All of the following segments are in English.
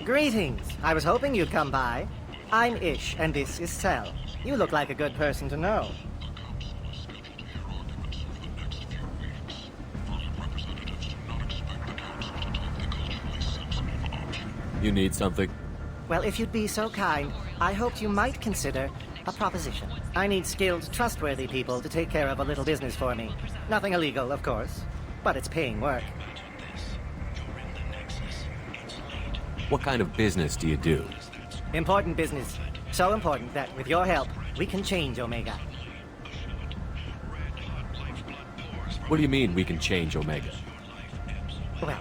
Greetings. I was hoping you'd come by. I'm Ish, and this is Cell. You look like a good person to know. You need something? Well, if you'd be so kind, I hoped you might consider a proposition. I need skilled, trustworthy people to take care of a little business for me. Nothing illegal, of course, but it's paying work. What kind of business do you do? Important business. So important that, with your help, we can change Omega. What do you mean we can change Omega? Well,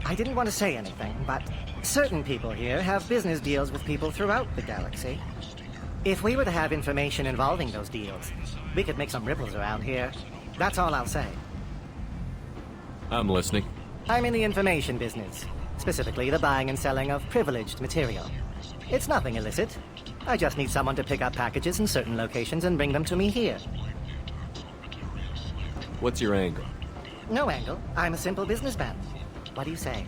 I didn't want to say anything, but certain people here have business deals with people throughout the galaxy. If we were to have information involving those deals, we could make some ripples around here. That's all I'll say. I'm listening. I'm in the information business, specifically the buying and selling of privileged material. It's nothing illicit. I just need someone to pick up packages in certain locations and bring them to me here. What's your angle? No angle. I'm a simple businessman. What do you say?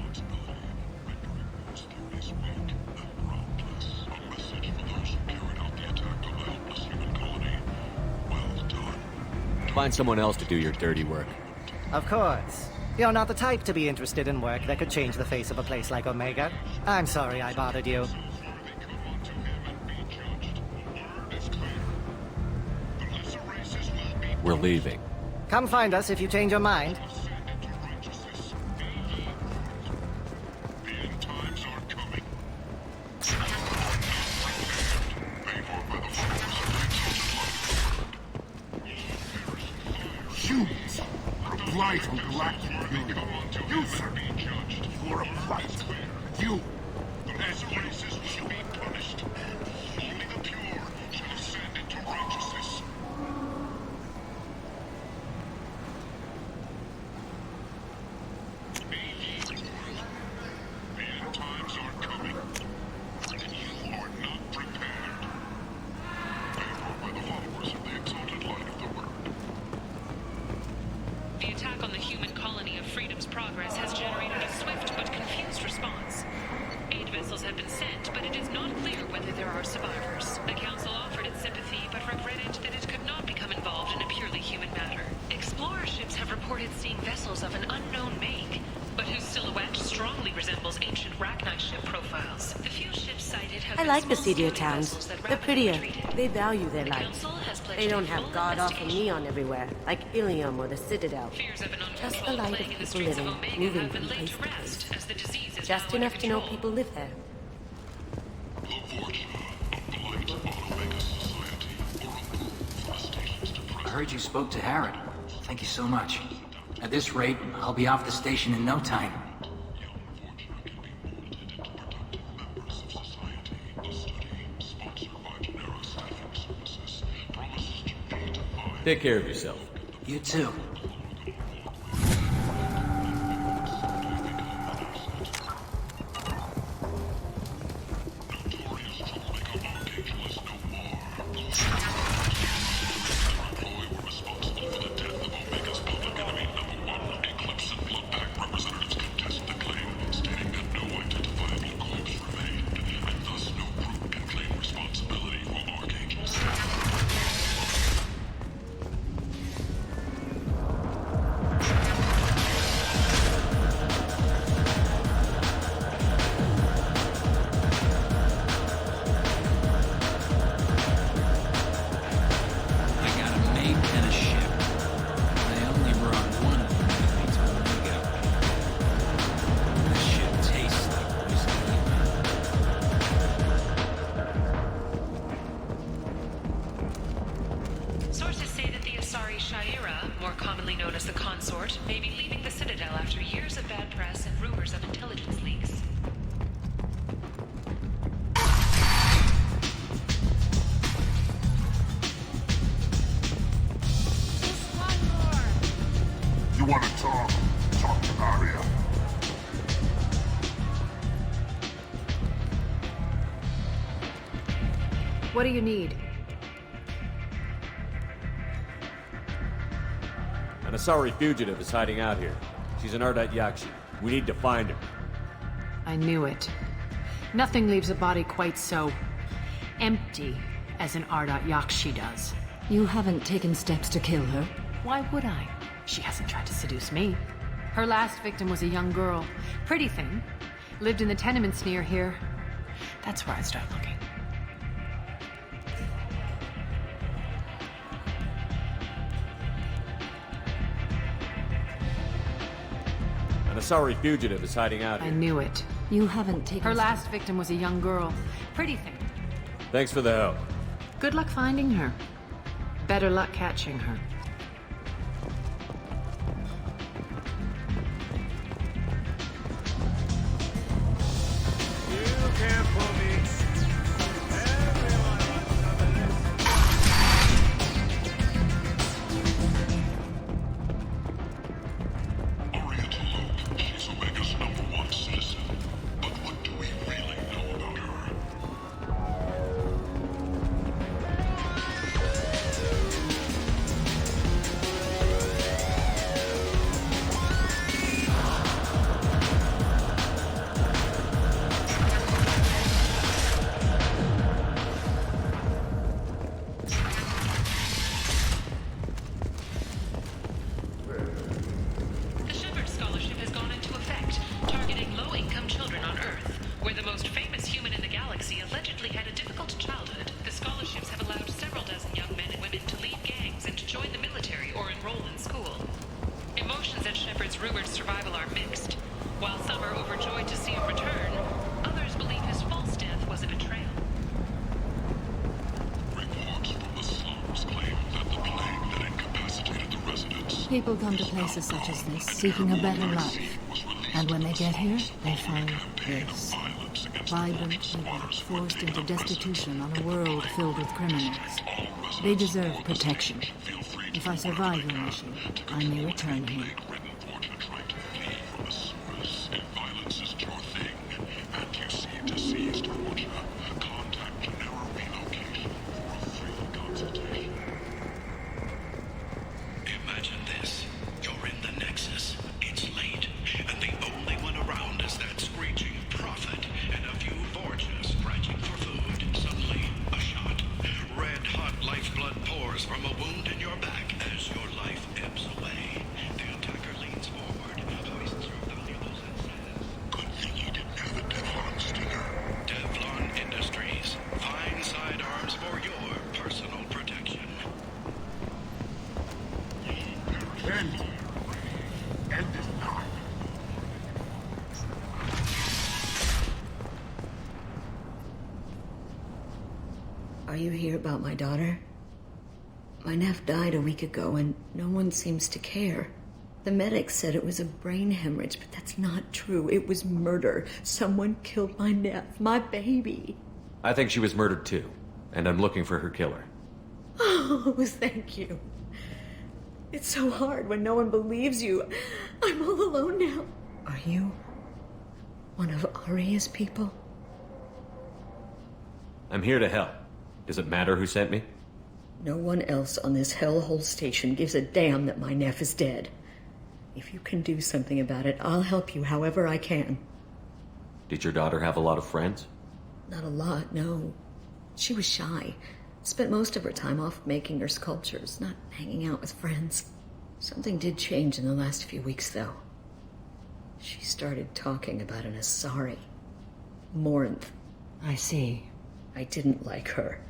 Find someone else to do your dirty work. Of course. You're not the type to be interested in work that could change the face of a place like Omega. I'm sorry I bothered you. We're leaving. Come find us if you change your mind. Shoot! A blight on galactic purity. You, sir! You're a blight. You! As races shall be punished. Only the pure shall ascend into righteousness. Be ye warned. The end times are coming. And you are not prepared. Paid for by the followers of the exalted light of the word. The attack on the human colony of Freedom's Progress has generated a swift but confused response. Aid vessels have been sent, but it is not clear whether there are survivors. The Council offered its sympathy, but regretted that it could not become involved in a purely human matter. Explorer ships have reported seeing vessels of an unknown make, but whose silhouette strongly resembles ancient Rachni ship profiles. The few ships sighted have I been like the small seedier sailing towns. vessels that They're rapidly prettier. retreated. They value their The life. Council has pledged They don't a have full god-awful investigation. neon everywhere, like Ilium or the Citadel. Fears of an Just the uncontrolled light plague of in the people streets of living, Omega moving have been from laid place to to rest, place. as the disease is Just now under enough to know control. people live there. The fortune of the light on Omega Society will remove the stations to I heard you spoke to Harrod. Thank you so much. At this rate, I'll be off the station in no time. members of society. The study, sponsored by Genera Staffing Services, promises to redefine Take care of yourself. You too. notorious troublemaker Archangel is no more. Roy were responsible for the death of Omega's public enemy #1. Eclipse and Bloodpack representatives contest the claim, stating that no identifiable corpse remained, and thus no group can claim responsibility for Archangel's death. I got a mate and a ship. I only brought one of them with me to Omega. This ship tastes like whiskey. Sources say that the Asari Shaira, more commonly known as the Consort, may be leaving the Citadel after years of bad press and rumors of intelligence leaks. You want to talk? Talk to Arya. What do you need? An Asari fugitive is hiding out here. She's an Ardite Yakshi. We need to find her. I knew it. Nothing leaves a body quite so empty as an Ardat Yakshi does. You haven't taken steps to kill her? Why would I? She hasn't tried to seduce me. Her last victim was a young girl. Pretty thing. Lived in the tenements near here. That's where I'd start looking. An Asari fugitive is hiding out I here. knew it. You haven't taken Her last victim was a young girl. Pretty thing. Thanks for the help. Good luck finding her. Better luck catching her. Oriental Loke, she's Omega's #1 citizen. But what do we really know about her? The Shepard Scholarship has gone into effect, targeting low-income children on Earth, where the most famous human in the galaxy allegedly had a difficult childhood. The scholarships have allowed several dozen young men and women to leave gangs and to join the military or enroll in school. Emotions at Shepard's rumored survival are mixed. While some are overjoyed to see him return, others believe his false death was a betrayal. Reports from the slums claim that the plague that incapacitated the residents People come to places such as this seeking a better life. And when they get here, they find this. Vibrant people forced into destitution on a world filled with criminals. They deserve protection. If I survive your mission, I may return here. written portrait trying to flee from the sewers. If violence is your thing, and you see deceased torture, contact narrow relocation for a free consultation. Imagine this. You're in the Nexus. It's late, and the only one around is that screeching prophet and a few Borgias scratching for food. Suddenly, a shot. Red-hot lifeblood pours from a wound in your back as your life ebbs away. The attacker leans forward, hoists your valuables, and says, Good thing he didn't have a Devlon stinger. Devlon Industries. Fine sidearms for your personal protection. End. End is not. Are you here about my daughter? My nephew died a week ago and no one seems to care. The medics said it was a brain hemorrhage, but that's not true. It was murder. Someone killed my nephew, my baby. I think she was murdered too, and I'm looking for her killer. Oh, thank you. It's so hard when no one believes you. I'm all alone now. Are you one of Aria's people? I'm here to help. Does it matter who sent me? No one else on this hellhole station gives a damn that my nephew is dead. If you can do something about it, I'll help you however I can. Did your daughter have a lot of friends? Not a lot, no. She was shy. Spent most of her time off making her sculptures, not hanging out with friends. Something did change in the last few weeks, though. She started talking about an Asari. Morinth. I see. I didn't like her.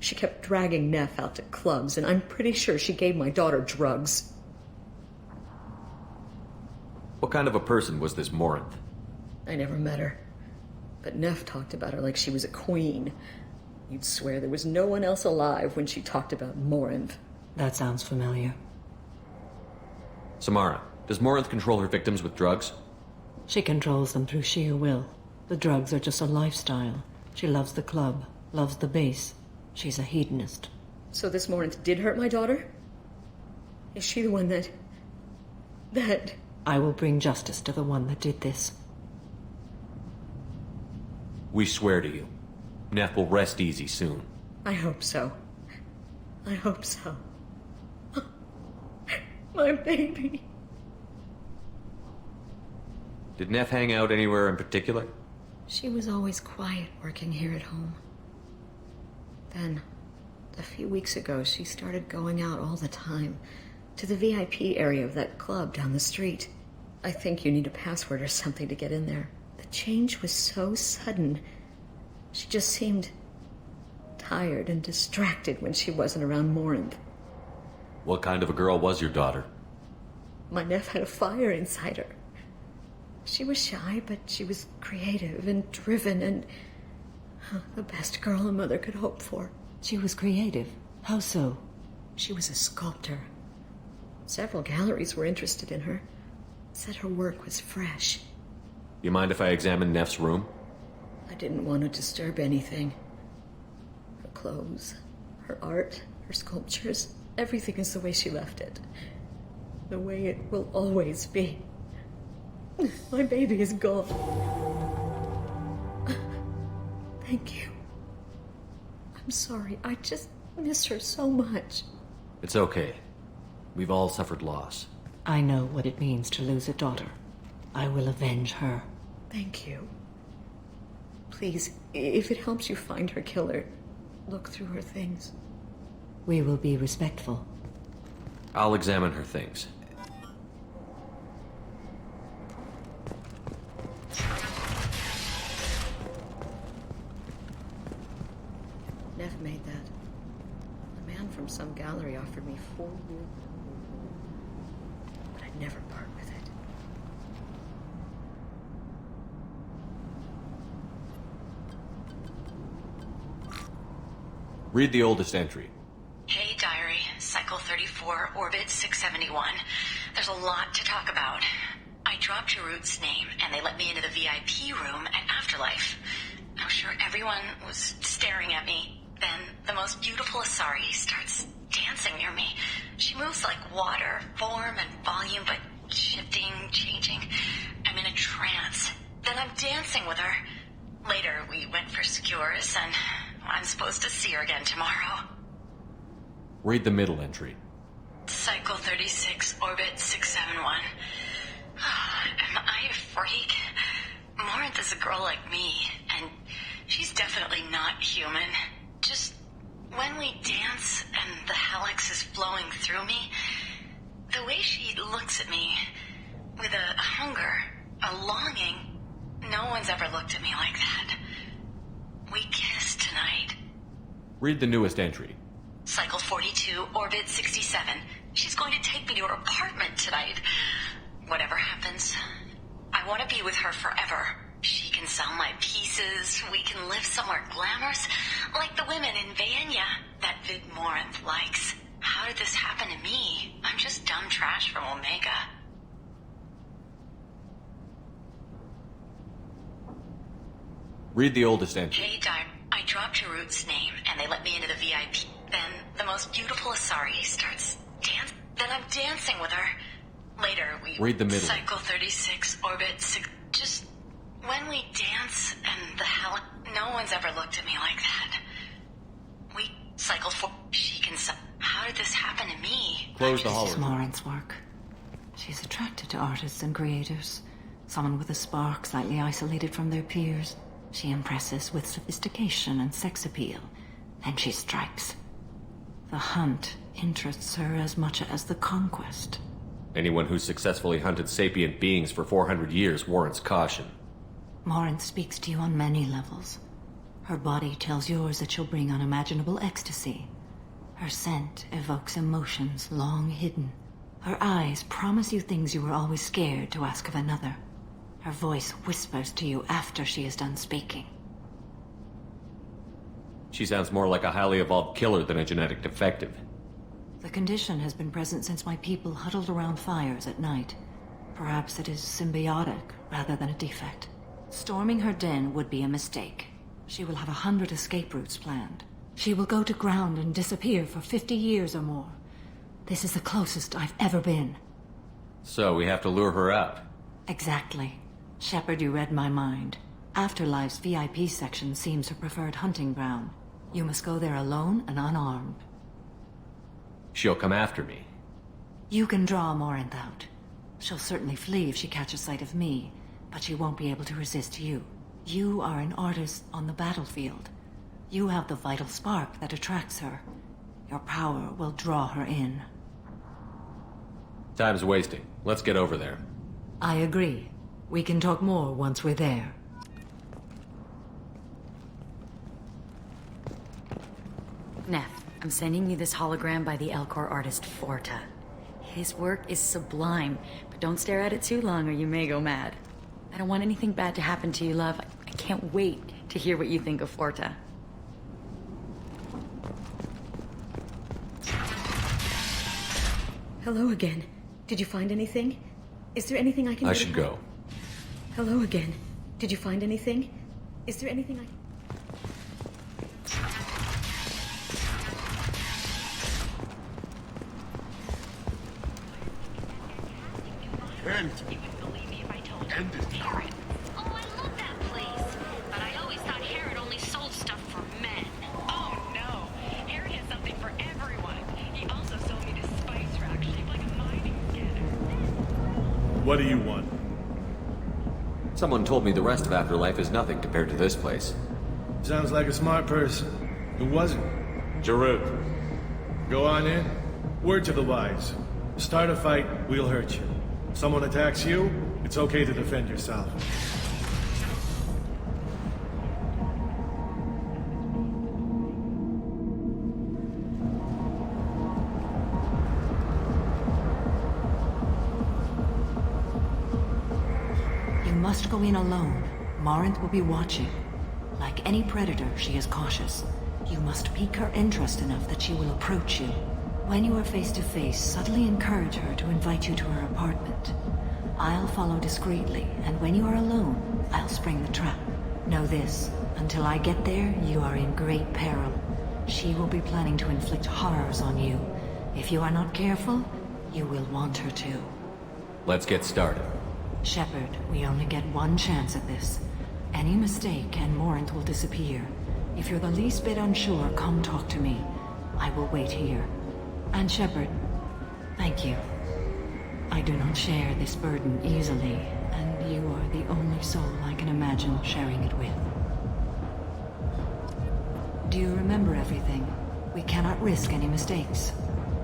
She kept dragging Neff out to clubs, and I'm pretty sure she gave my daughter drugs. What kind of a person was this Morinth? I never met her. But Neff talked about her like she was a queen. You'd swear there was no one else alive when she talked about Morinth. That sounds familiar. Samara, does Morinth control her victims with drugs? She controls them through sheer will. The drugs are just a lifestyle. She loves the club, loves the base. She's a hedonist. So this Morinth did hurt my daughter? Is she the one that... I will bring justice to the one that did this. We swear to you. Neff will rest easy soon. I hope so. I hope so. My baby. Did Neff hang out anywhere in particular? She was always quiet working here at home. Then, a few weeks ago, she started going out all the time to the VIP area of that club down the street. I think you need a password or something to get in there. The change was so sudden. She just seemed tired and distracted when she wasn't around Morinth. What kind of a girl was your daughter? My neph had a fire inside her. She was shy, but she was creative and driven and the best girl a mother could hope for. She was creative. How so? She was a sculptor. Several galleries were interested in her. Said her work was fresh. You mind if I examine Neff's room? I didn't want to disturb anything. Her clothes, her art, her sculptures, everything is the way she left it. The way it will always be. My baby is gone. Thank you. I'm sorry. I just miss her so much. It's okay. We've all suffered loss. I know what it means to lose a daughter. I will avenge her. Thank you. Please, if it helps you find her killer, look through her things. We will be respectful. I'll examine her things. Neff made that. A man from some gallery offered me 4 years, but I'd never part with it. Read the oldest entry. Hey, Diary. Cycle 34, Orbit 671. There's a lot to talk about. I dropped Jarut's name, and they let me into the VIP room at Afterlife. I'm sure everyone was staring at me. Then the most beautiful Asari starts dancing near me. She moves like water, form and volume, but shifting, changing. I'm in a trance. Then I'm dancing with her. Later, we went for skewers, and I'm supposed to see her again tomorrow. Read the middle entry. Cycle 36, Orbit 671. Am I a freak? Morinth is a girl like me, and she's definitely not human. Just when we dance and the helix is flowing through me, the way she looks at me with a hunger, a longing, no one's ever looked at me like that. We kissed tonight. Read the newest entry. Cycle 42, Orbit 67. She's going to take me to her apartment tonight. Whatever happens, I want to be with her forever. She can sell my pieces. We can live somewhere glamorous, like the women in Vanya that Vid Morinth likes. How did this happen to me? I'm just dumb trash from Omega. Read the oldest entry. Hey, I dropped Jarut's name, and they let me into the VIP. Then the most beautiful Asari starts dancing. Then I'm dancing with her. Later, we... Read the middle. Cycle 36, Orbit 6... Just when we dance and the hell... No one's ever looked at me like that. We... Cycle 4... She can... How did this happen to me? Close the This is hologram. Morinth's work. She's attracted to artists and creators. Someone with a spark slightly isolated from their peers. She impresses with sophistication and sex appeal. Then she strikes. The hunt interests her as much as the conquest. Anyone who's successfully hunted sapient beings for 400 years warrants caution. Morinth speaks to you on many levels. Her body tells yours that she'll bring unimaginable ecstasy. Her scent evokes emotions long hidden. Her eyes promise you things you were always scared to ask of another. Her voice whispers to you after she is done speaking. She sounds more like a highly evolved killer than a genetic defective. The condition has been present since my people huddled around fires at night. Perhaps it is symbiotic rather than a defect. Storming her den would be a mistake. She will have 100 escape routes planned. She will go to ground and disappear for 50 years or more. This is the closest I've ever been. So we have to lure her out. Exactly. Shepard, you read my mind. Afterlife's VIP section seems her preferred hunting ground. You must go there alone and unarmed. She'll come after me. You can draw Morinth out. She'll certainly flee if she catches sight of me, but she won't be able to resist you. You are an artist on the battlefield. You have the vital spark that attracts her. Your power will draw her in. Time's wasting. Let's get over there. I agree. We can talk more once we're there. Neff, I'm sending you this hologram by the Elcor artist Forta. His work is sublime, but don't stare at it too long or you may go mad. I don't want anything bad to happen to you, love. I can't wait to hear what you think of Forta. Hello again. Did you find anything? Is there anything I can do? I should go. Hello again. Did you find anything? Is there anything I can... End. End it now. Oh, I love that place. But I always thought Herod only sold stuff for men. Oh, no. Herod has something for everyone. He also sold me this spice rack shaped like a mining scanner. What do you want? Someone told me the rest of Afterlife is nothing compared to this place. Sounds like a smart person. Who was it? Jarut. Go on in. Word to the wise. Start a fight, we'll hurt you. Someone attacks you, it's okay to defend yourself. You must go in alone. Morinth will be watching. Like any predator, she is cautious. You must pique her interest enough that she will approach you. When you are face to face, subtly encourage her to invite you to her apartment. I'll follow discreetly, and when you are alone, I'll spring the trap. Know this, until I get there, you are in great peril. She will be planning to inflict horrors on you. If you are not careful, you will want her to. Let's get started. Shepard, we only get one chance at this. Any mistake and Morinth will disappear. If you're the least bit unsure, come talk to me. I will wait here. And Shepard, thank you. I do not share this burden easily, and you are the only soul I can imagine sharing it with. Do you remember everything? We cannot risk any mistakes.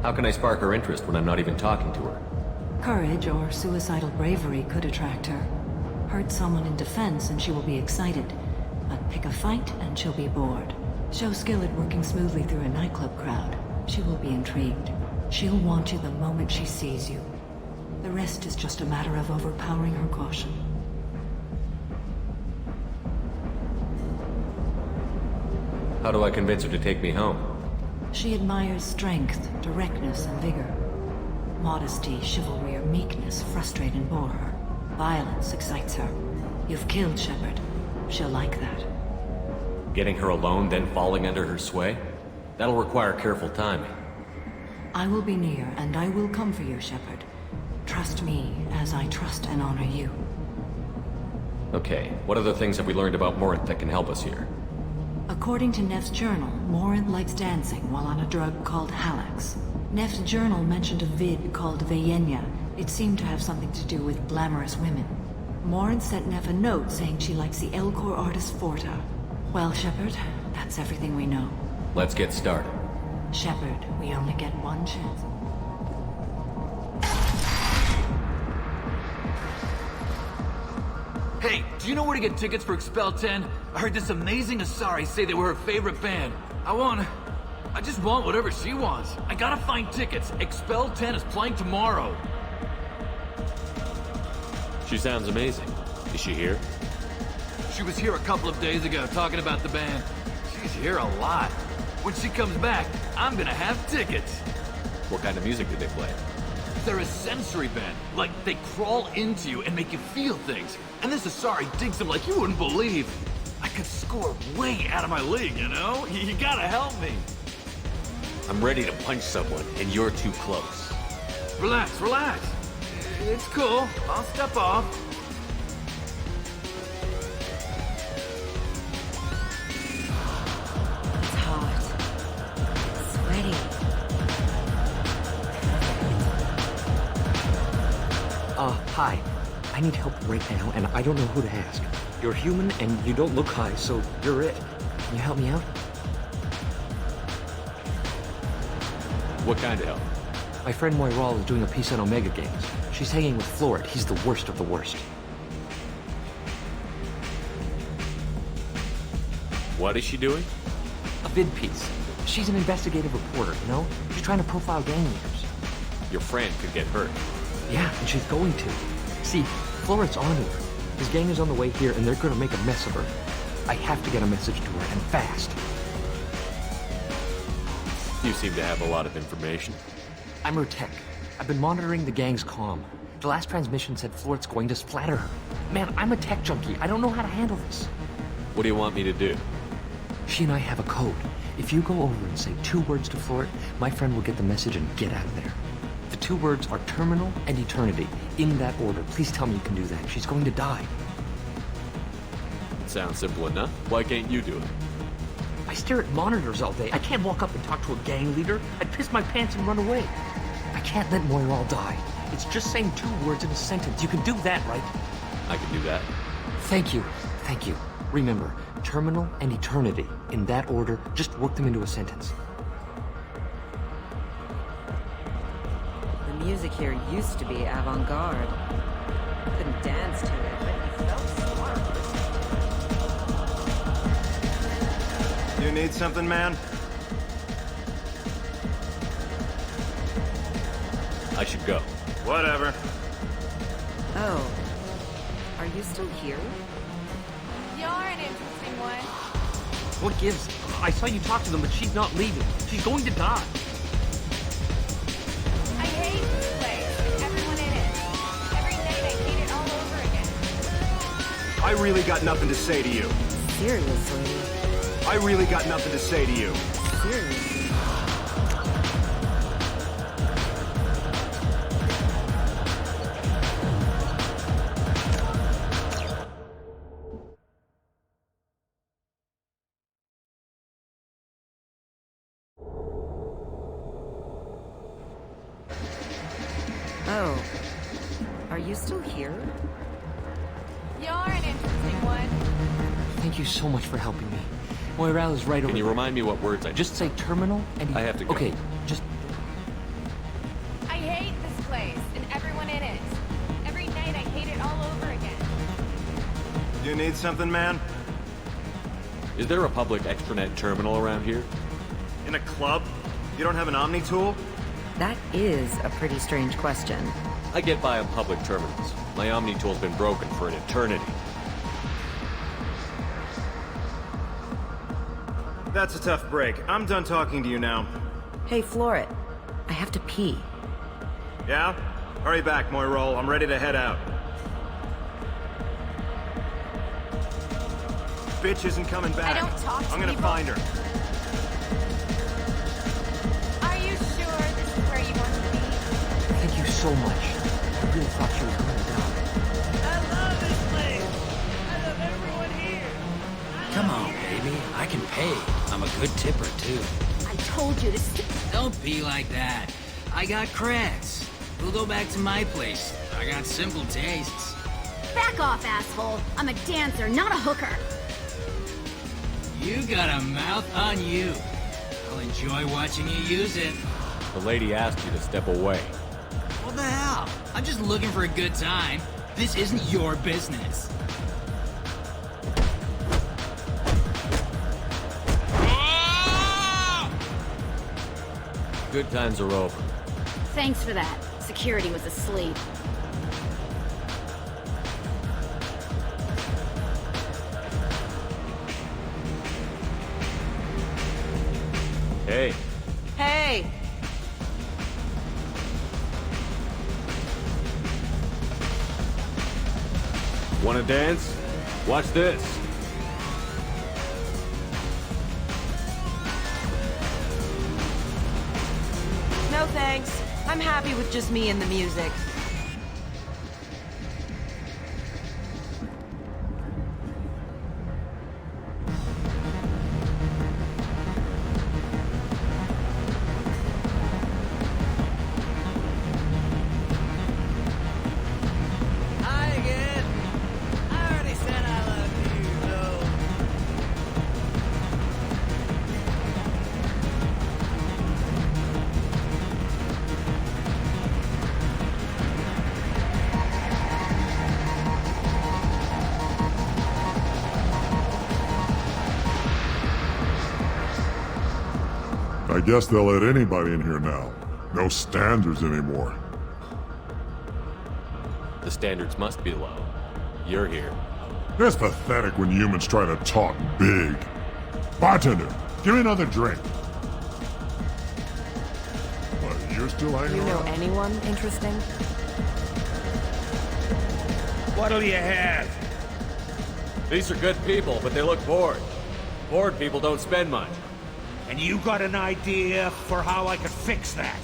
How can I spark her interest when I'm not even talking to her? Courage or suicidal bravery could attract her. Hurt someone in defense and she will be excited, but pick a fight and she'll be bored. Show skill at working smoothly through a nightclub crowd. She will be intrigued. She'll want you the moment she sees you. The rest is just a matter of overpowering her caution. How do I convince her to take me home? She admires strength, directness, and vigor. Modesty, chivalry, or meekness frustrate and bore her. Violence excites her. You've killed Shepard. She'll like that. Getting her alone, then falling under her sway? That'll require careful timing. I will be near, and I will come for you, Shepard. Trust me, as I trust and honor you. Okay, what other things have we learned about Morinth that can help us here? According to Neff's journal, Morinth likes dancing while on a drug called Halax. Neff's journal mentioned a vid called Vayenya. It seemed to have something to do with glamorous women. Morinth sent Neff a note saying she likes the Elcor artist Forta. Well, Shepard, that's everything we know. Let's get started. Shepard, we only get one chance. Hey, do you know where to get tickets for Expel 10? I heard this amazing Asari say they were her favorite band. I just want whatever she wants. I gotta find tickets. Expel 10 is playing tomorrow. She sounds amazing. Is she here? She was here a couple of days ago talking about the band. She's here a lot. When she comes back, I'm gonna have tickets. What kind of music do they play? They're a sensory band. Like, they crawl into you and make you feel things. And this Asari digs them like you wouldn't believe. I could score way out of my league, you know? You gotta help me. I'm ready to punch someone, and you're too close. Relax, relax. It's cool. I'll step off. It's hot. Sweaty. Oh, hi. I need help right now, and I don't know who to ask. You're human, and you don't look high, so you're it. Can you help me out? What kind of help? My friend Moiral is doing a piece on Omega Games. She's hanging with Florid. He's the worst of the worst. What is she doing? A vid piece. She's an investigative reporter, you know? She's trying to profile gang leaders. Your friend could get hurt. Yeah, and she's going to. See, Florid's onto her. His gang is on the way here, and they're gonna make a mess of her. I have to get a message to her, and fast. You seem to have a lot of information. I'm her tech. I've been monitoring the gang's comm. The last transmission said Florid's going to splatter her. Man, I'm a tech junkie. I don't know how to handle this. What do you want me to do? She and I have a code. If you go over and say 2 words to Florid, my friend will get the message and get out of there. The 2 words are terminal and eternity. In that order. Please tell me you can do that. She's going to die. Sounds simple enough. Why can't you do it? I stare at monitors all day. I can't walk up and talk to a gang leader. I'd piss my pants and run away. I can't let Moiral die. It's just saying 2 words in a sentence. You can do that, right? I can do that. Thank you. Thank you. Remember, terminal and eternity. In that order, just work them into a sentence. The music here used to be avant-garde. Couldn't dance to it, but he felt smart. You need something, man? I should go. Whatever. Oh. Are you still here? You're an interesting one. What gives? I saw you talk to them, but she's not leaving. She's going to die. I hate this place and everyone in it. Every night I hate it all over again. I really got nothing to say to you. Seriously? I really got nothing to say to you. Seriously? Oh. Are you still here? You're an interesting one. Thank you so much for helping me. Moiral is right over there. Can you remind me what words I just say terminal and... I have to go. Okay, just... I hate this place and everyone in it. Every night I hate it all over again. You need something, man? Is there a public extranet terminal around here? In a club? You don't have an Omni tool? That is a pretty strange question. I get by on public terminals. My Omni tool's been broken for an eternity. That's a tough break. I'm done talking to you now. Hey, Florid. I have to pee. Yeah? Hurry back, Moiral. I'm ready to head out. Bitch isn't coming back. I don't talk to I'm gonna people. find her. Are you sure this is where you want to be? Thank you so much. I really thought she was going to die. I love this place. I love everyone here. Come on, baby. I can pay. I'm a good tipper, too. I told you to Don't be like that. I got creds. We'll go back to my place. I got simple tastes. back off, asshole. I'm a dancer, not a hooker. You got a mouth on you. I'll enjoy watching you use it. The lady asked you to step away. What the hell? I'm just looking for a good time. This isn't your business. Good times are over. Thanks for that. Security was asleep. Hey. Hey! Wanna dance? Watch this. No thanks. I'm happy with just me and the music. I guess they'll let anybody in here now. No standards anymore. The standards must be low. You're here. It's pathetic when humans try to talk big. Bartender, give me another drink. What, you're still hanging You know around? anyone interesting? What'll you have? These are good people, but they look bored. Bored people don't spend much. And you got an idea for how I could fix that?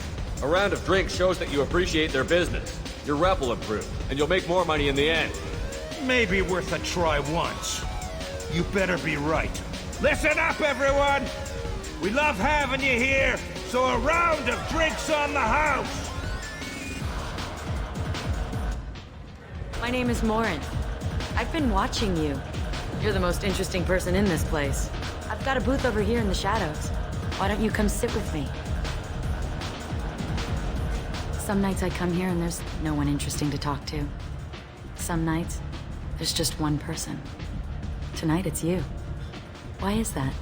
A round of drinks shows that you appreciate their business. Your rep will improve, and you'll make more money in the end. Maybe worth a try once. You better be right. Listen up, everyone! We love having you here, so a round of drinks on the house! My name is Morin. I've been watching you. You're the most interesting person in this place. I've got a booth over here in the shadows. Why don't you come sit with me? Some nights I come here and there's no one interesting to talk to. Some nights, there's just one person. Tonight it's you. Why is that?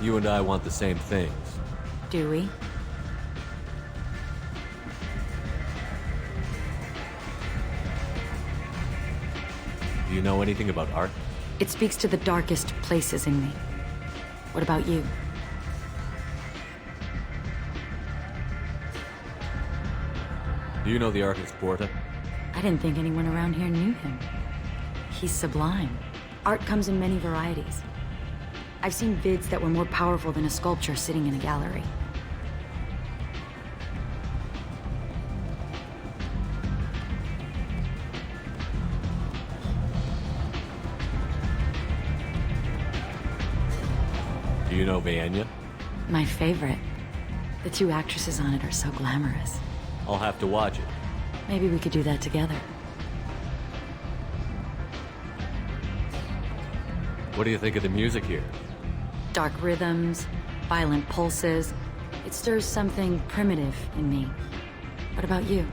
You and I want the same things. Do we? Do you know anything about art? It speaks to the darkest places in me. What about you? Do you know the artist Porta? I didn't think anyone around here knew him. He's sublime. Art comes in many varieties. I've seen vids that were more powerful than a sculpture sitting in a gallery. Do you know Vienya? My favorite. The two actresses on it are so glamorous. I'll have to watch it. Maybe we could do that together. What do you think of the music here? Dark rhythms, violent pulses. It stirs something primitive in me. What about you?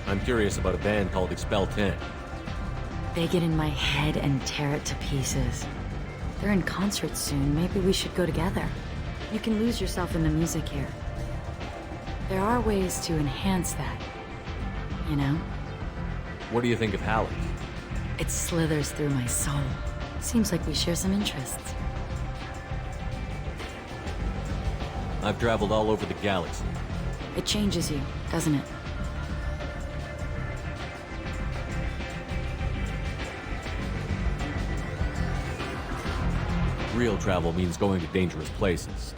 I'm curious about a band called Expel 10. They get in my head and tear it to pieces. They're in concert soon. Maybe we should go together. You can lose yourself in the music here. There are ways to enhance that, you know? What do you think of Halleck? It slithers through my soul. Seems like we share some interests. I've traveled all over the galaxy. It changes you, doesn't it? Real travel means going to dangerous places.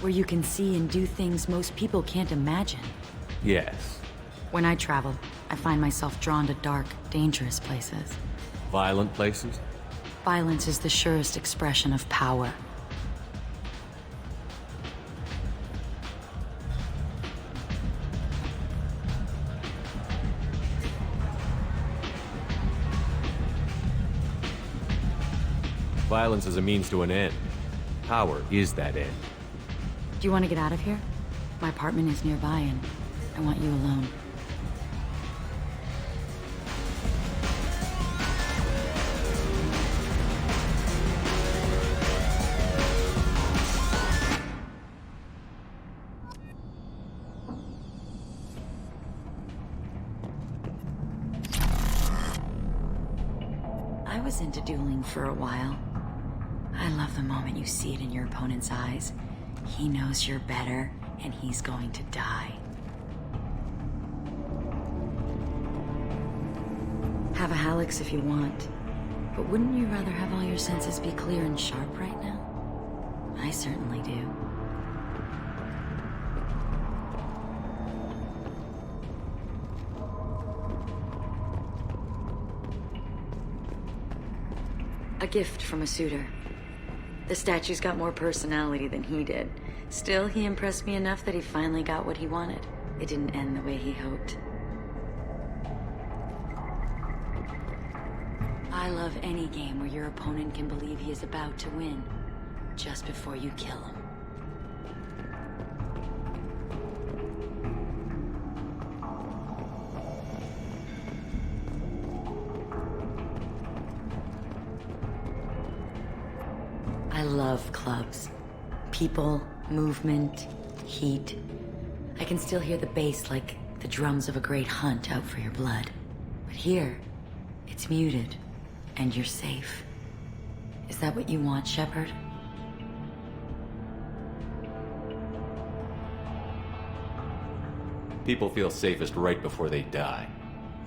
Where you can see and do things most people can't imagine. Yes. When I travel, I find myself drawn to dark, dangerous places. Violent places? Violence is the surest expression of power. Violence is a means to an end. Power is that end. Do you want to get out of here? My apartment is nearby and I want you alone. I was into dueling for a while. I love the moment you see it in your opponent's eyes. He knows you're better, and he's going to die. Have a Hallex if you want, but wouldn't you rather have all your senses be clear and sharp right now? I certainly do. A gift from a suitor. The statue's got more personality than he did. Still, he impressed me enough that he finally got what he wanted. It didn't end the way he hoped. I love any game where your opponent can believe he is about to win, just before you kill him. I love clubs. People, movement, heat. I can still hear the bass like the drums of a great hunt out for your blood. But here, it's muted, and you're safe. Is that what you want, Shepard? People feel safest right before they die.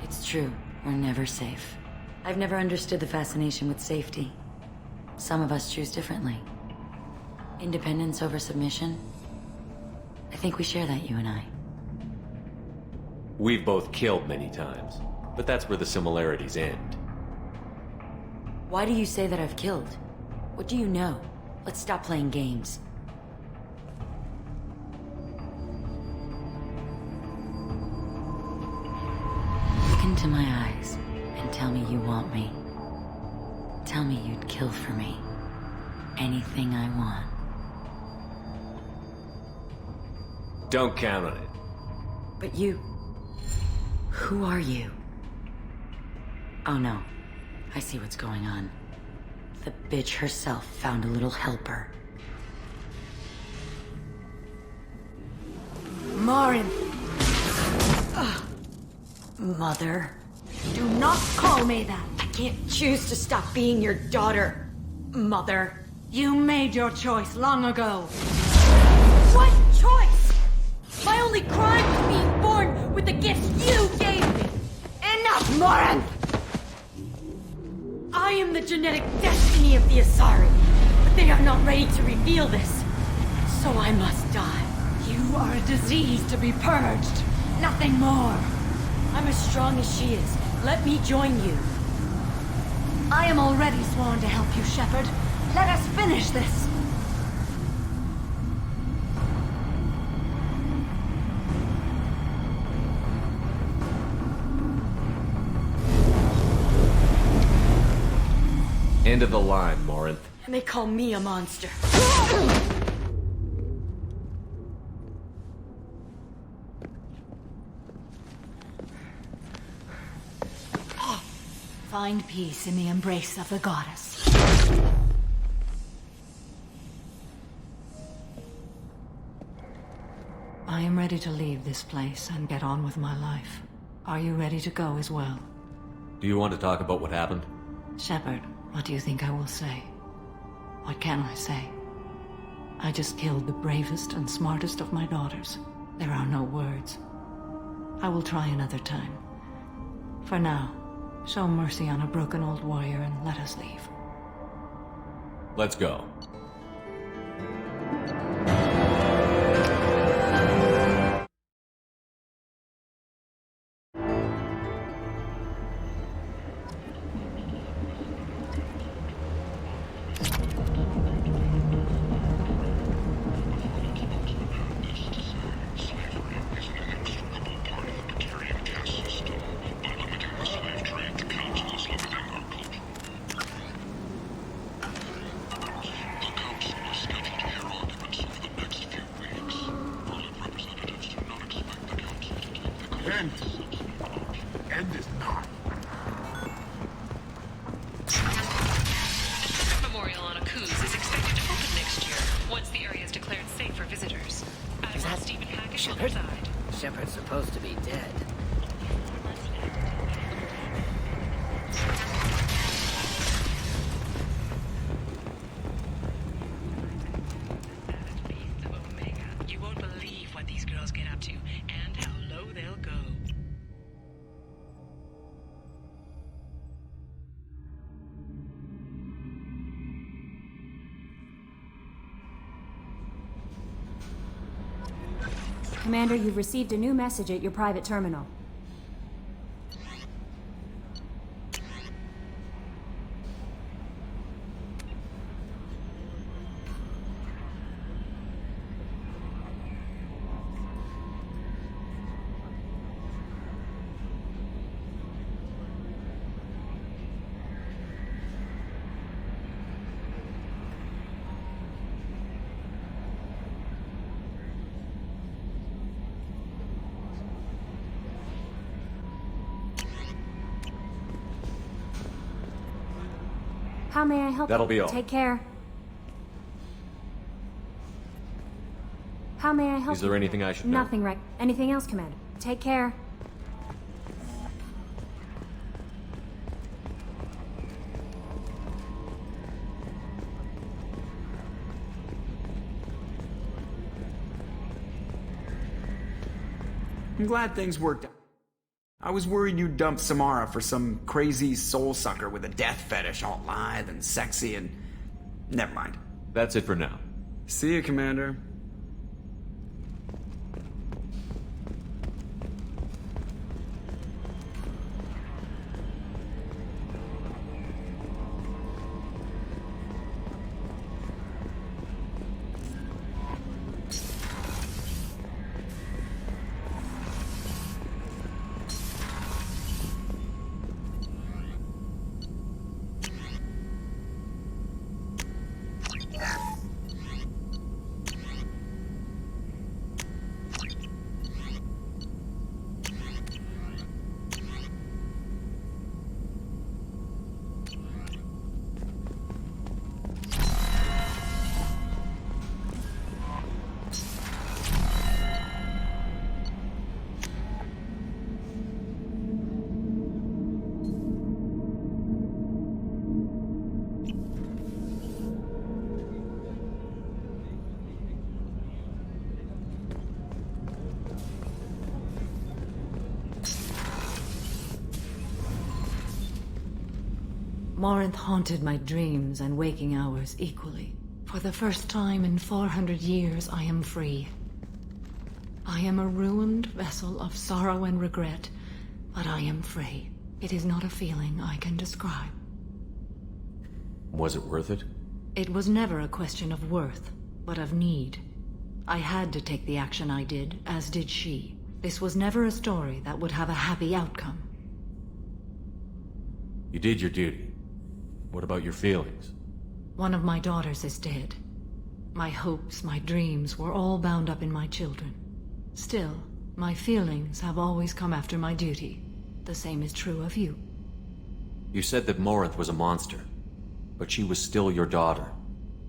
It's true. We're never safe. I've never understood the fascination with safety. Some of us choose differently. Independence over submission? I think we share that, you and I. We've both killed many times, but that's where the similarities end. Why do you say that I've killed? What do you know? Let's stop playing games. Look into my eyes and tell me you want me. Tell me you'd kill for me. Anything I want. Don't count on it. But you... Who are you? Oh no. I see what's going on. The bitch herself found a little helper. Morin! Mother. Do not call me that! I can't choose to stop being your daughter, Mother. You made your choice long ago. What choice? My only crime was being born with the gifts you gave me. Enough, Morin! I am the genetic destiny of the Asari, but they are not ready to reveal this. So I must die. You are a disease to be purged. Nothing more. I'm as strong as she is. Let me join you. I am already sworn to help you, Shepard. Let us finish this. End of the line, Morinth. And they call me a monster. Find peace in the embrace of the goddess. I am ready to leave this place and get on with my life. Are you ready to go as well? Do you want to talk about what happened? Shepard, what do you think I will say? What can I say? I just killed the bravest and smartest of my daughters. There are no words. I will try another time. For now, show mercy on a broken old warrior and let us leave. Let's go. End is not. The memorial on Akuz is expected to open next year, once the area is declared safe for visitors. Admiral Stephen Hackett will preside. Shepard's supposed to be dead. You won't believe what these girls get up to, and how low they'll go. Commander, you've received a new message at your private terminal. How may I help That'll you? be all. Take care. How may I help you? Is there anything I should know? Nothing, Rex. Anything else, Commander? Take care. I'm glad things worked out. I was worried you'd dump Samara for some crazy soul sucker with a death fetish, all lithe and sexy and... Never mind. That's it for now. See you, Commander. Morinth haunted my dreams and waking hours equally. For the first time in 400 years, I am free. I am a ruined vessel of sorrow and regret, but I am free. It is not a feeling I can describe. Was it worth it? It was never a question of worth, but of need. I had to take the action I did, as did she. This was never a story that would have a happy outcome. You did your duty. What about your feelings? One of my daughters is dead. My hopes, my dreams were all bound up in my children. Still, my feelings have always come after my duty. The same is true of you. You said that Morinth was a monster, but she was still your daughter.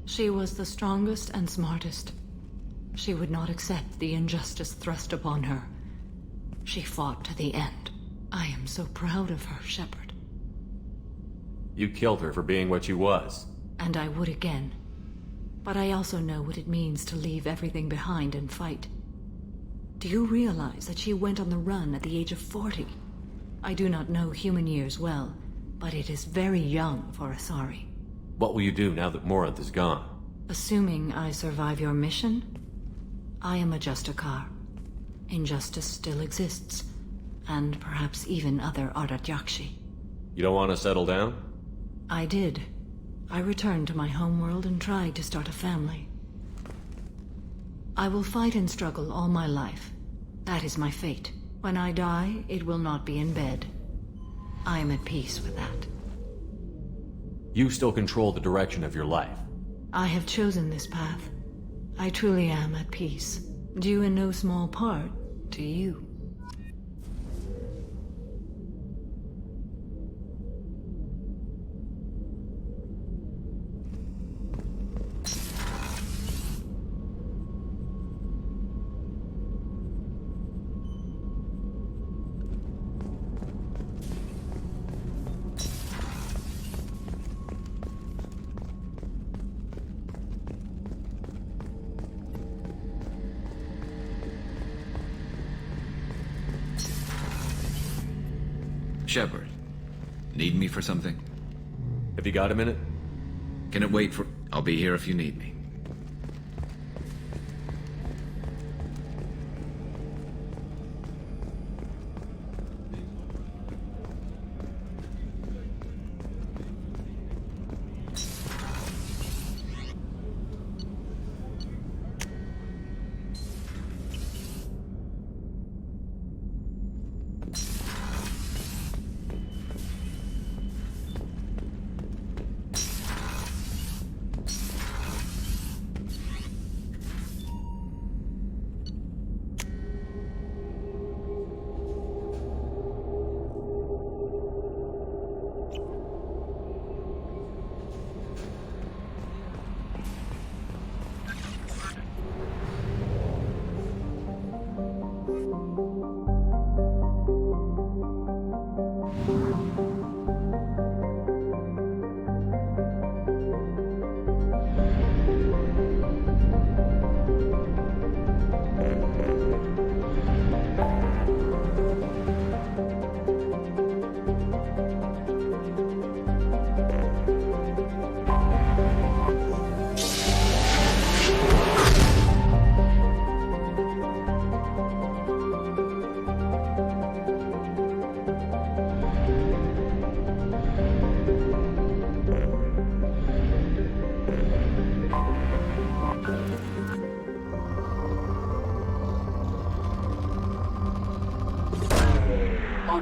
She was the strongest and smartest. She would not accept the injustice thrust upon her. She fought to the end. I am so proud of her, Shepard. You killed her for being what she was. And I would again. But I also know what it means to leave everything behind and fight. Do you realize that she went on the run at the age of 40? I do not know human years well, but it is very young for Asari. What will you do now that Morinth is gone? Assuming I survive your mission, I am a Justicar. Injustice still exists, and perhaps even other Ardatyakshi. You don't want to settle down? I did. I returned to my homeworld and tried to start a family. I will fight and struggle all my life. That is my fate. When I die, it will not be in bed. I am at peace with that. You still control the direction of your life. I have chosen this path. I truly am at peace, due in no small part to you. Shepard, need me for something? Have you got a minute? Can it wait for... I'll be here if you need me.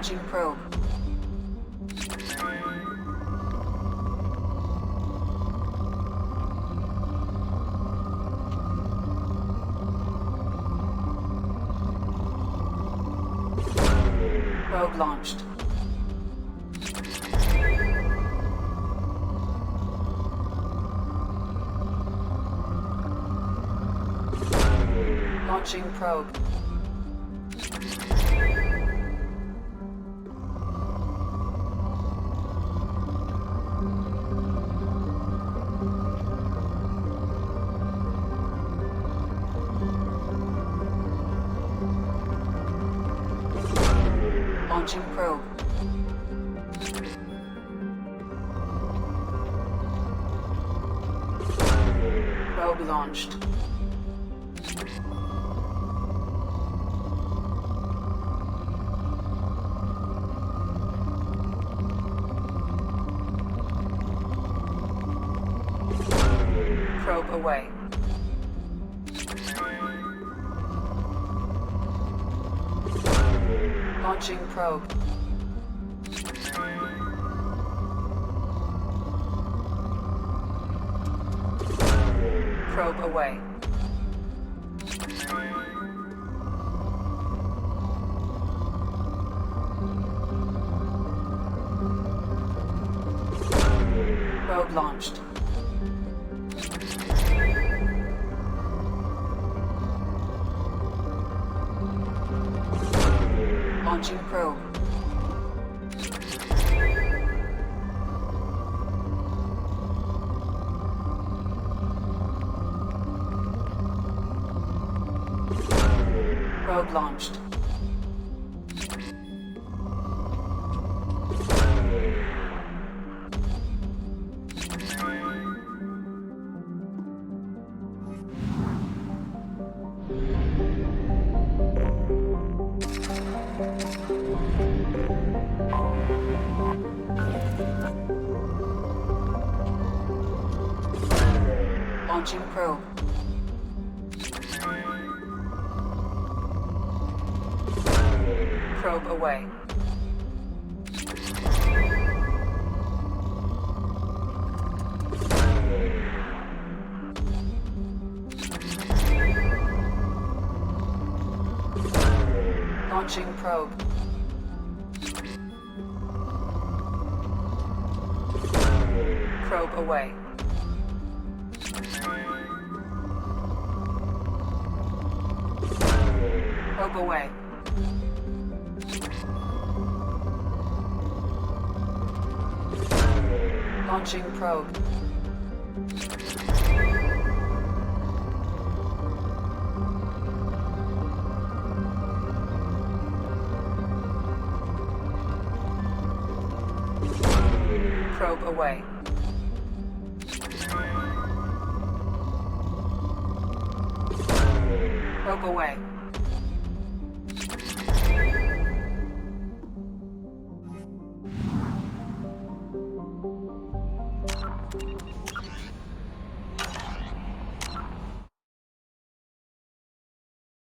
Launching probe. Probe launched. Launching probe. Launching probe. Probe launched. Probe away. Launching probe. Probe away. Probe launched. Launching probe. Probe launched. Launching probe. Probe away. Launching probe. Probe away. Probe away. Launching probe. Probe away. Probe away.